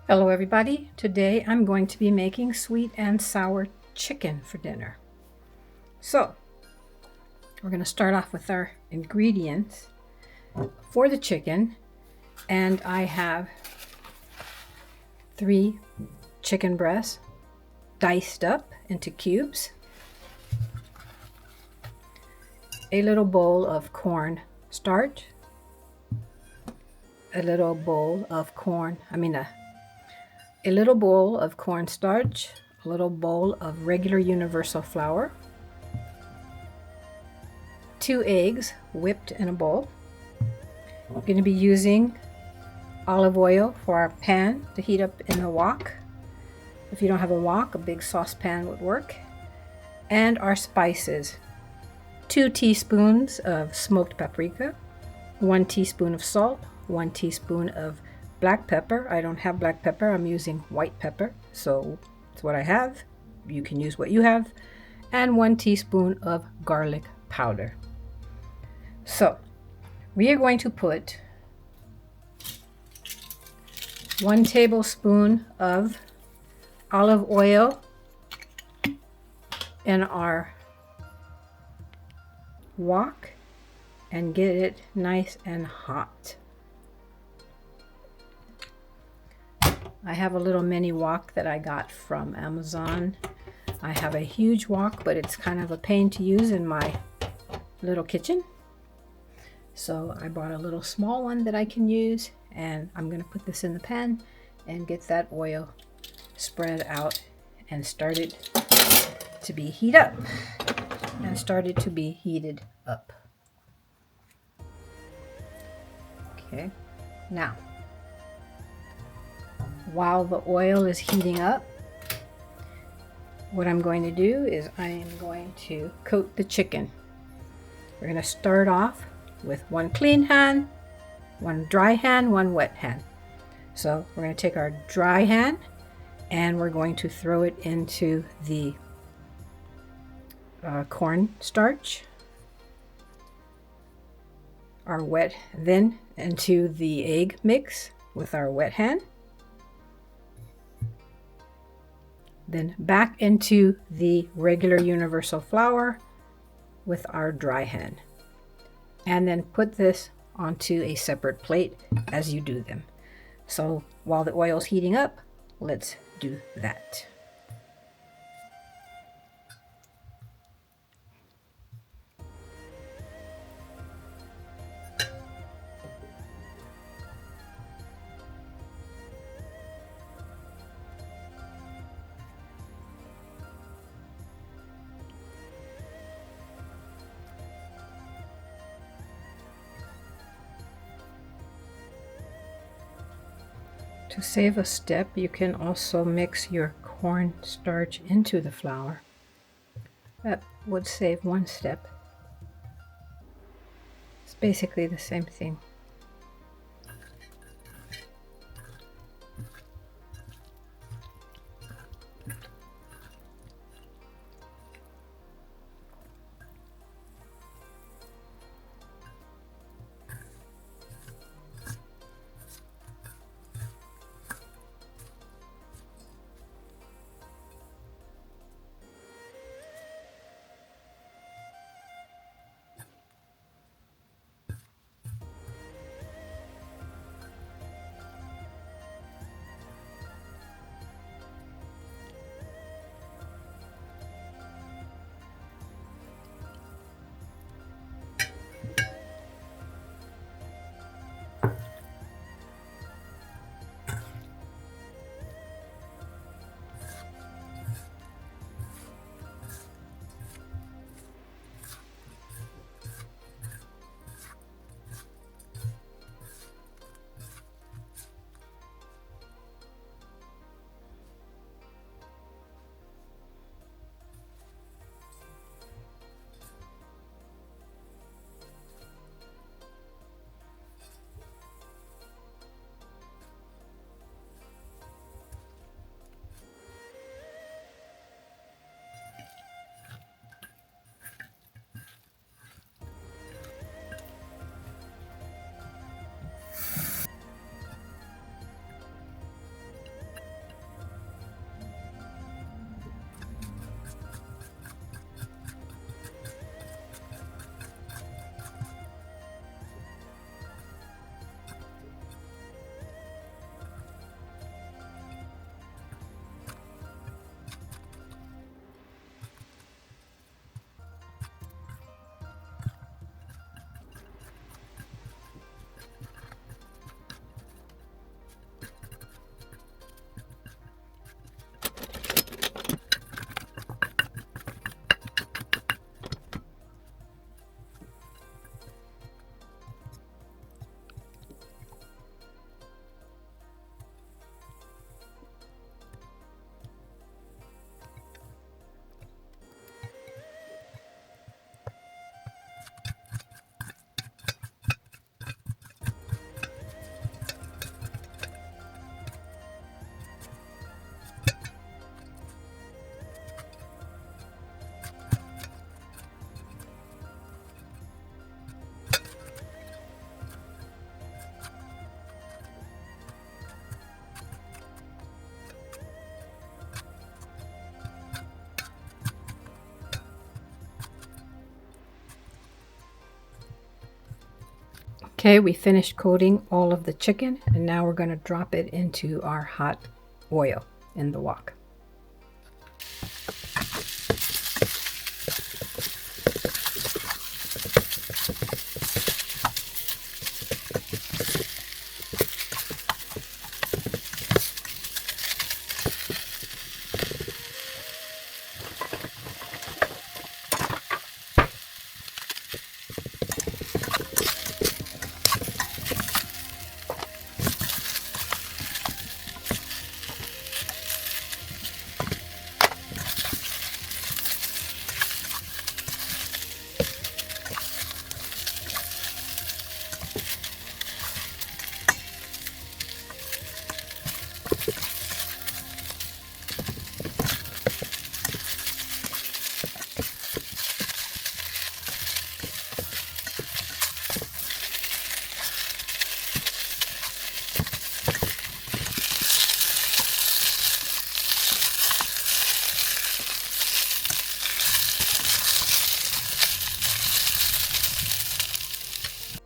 Hello everybody. Today I'm going to be making sweet and sour chicken for dinner. So we're going to start off with our ingredients for the chicken, and I have 3 chicken breasts diced up into cubes, a little bowl of corn starch, a little bowl of a little bowl of cornstarch, a little bowl of regular universal flour, 2 eggs whipped in a bowl. I'm going to be using olive oil for our pan to heat up in the wok. If you don't have a wok, a big saucepan would work. And our spices: 2 teaspoons of smoked paprika, 1 teaspoon of salt, 1 teaspoon of black pepper. I don't have black pepper, I'm using white pepper, so it's what I have. You can use what you have. And 1 teaspoon of garlic powder. So we are going to put 1 tablespoon of olive oil in our wok and get it nice and hot. I have a little mini wok that I got from Amazon. I have a huge wok, but it's kind of a pain to use in my little kitchen. So I bought a little small one that I can use, and I'm going to put this in the pan and get that oil spread out and started to be heated up. Okay, now while the oil is heating up, what I'm going to do is I am going to coat the chicken. We're going to start off with 1 clean hand, 1 dry hand, 1 wet hand. So we're going to take our dry hand and we're going to throw it into the corn starch, our wet, then into the egg mix with our wet hand, then back into the regular universal flour with our dry hand, and then put this onto a separate plate as you do them. So while the oil's heating up, let's do that. To save a step, you can also mix your corn starch into the flour. That would save 1 step. It's basically the same thing. Okay, we finished coating all of the chicken, and now we're going to drop it into our hot oil in the wok.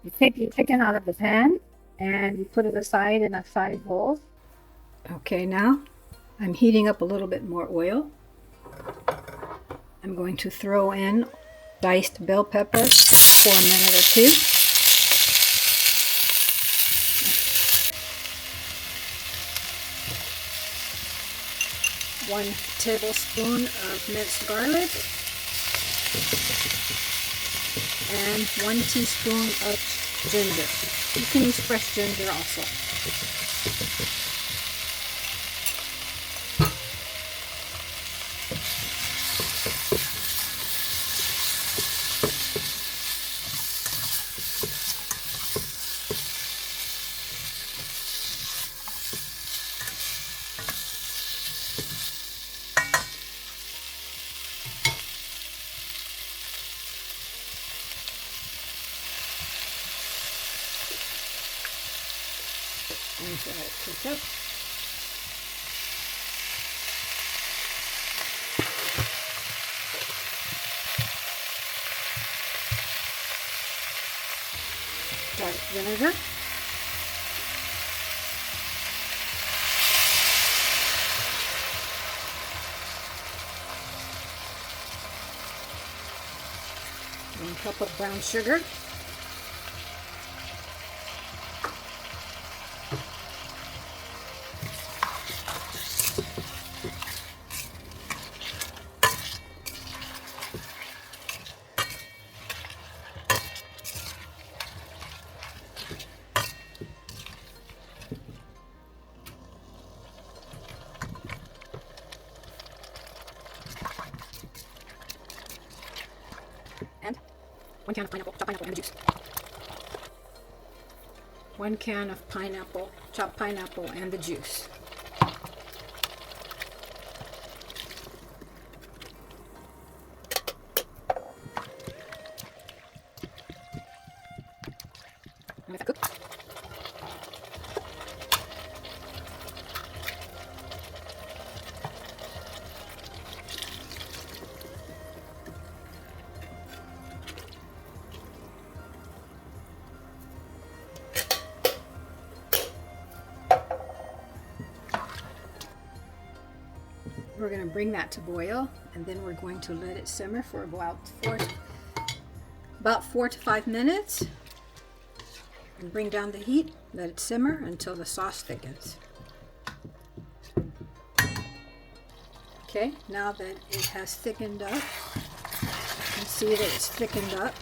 You take the chicken out of the pan and you put it aside in a side bowl. Okay, now I'm heating up a little bit more oil. I'm going to throw in diced bell peppers for a minute or two. One tablespoon of minced garlic and 1 teaspoon of ginger. You can use fresh ginger also. And so ketchup. Dark vinegar. One cup of brown sugar. And 1 can of pineapple, chopped pineapple and the juice. 1 can of pineapple, chopped pineapple and the juice. And let that cook. We're going to bring that to boil, and then we're going to let it simmer for about 4 to 5 minutes. And bring down the heat, let it simmer until the sauce thickens. Okay, now that it has thickened up, you can see that it's thickened up.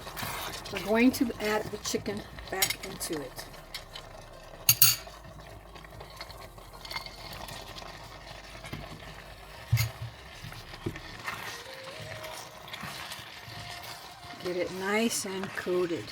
We're going to add the chicken back into it. Get it nice and coated.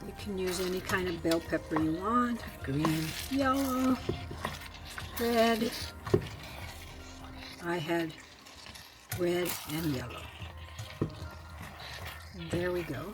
You can use any kind of bell pepper you want, green, yellow, red. I had red and yellow. And there we go.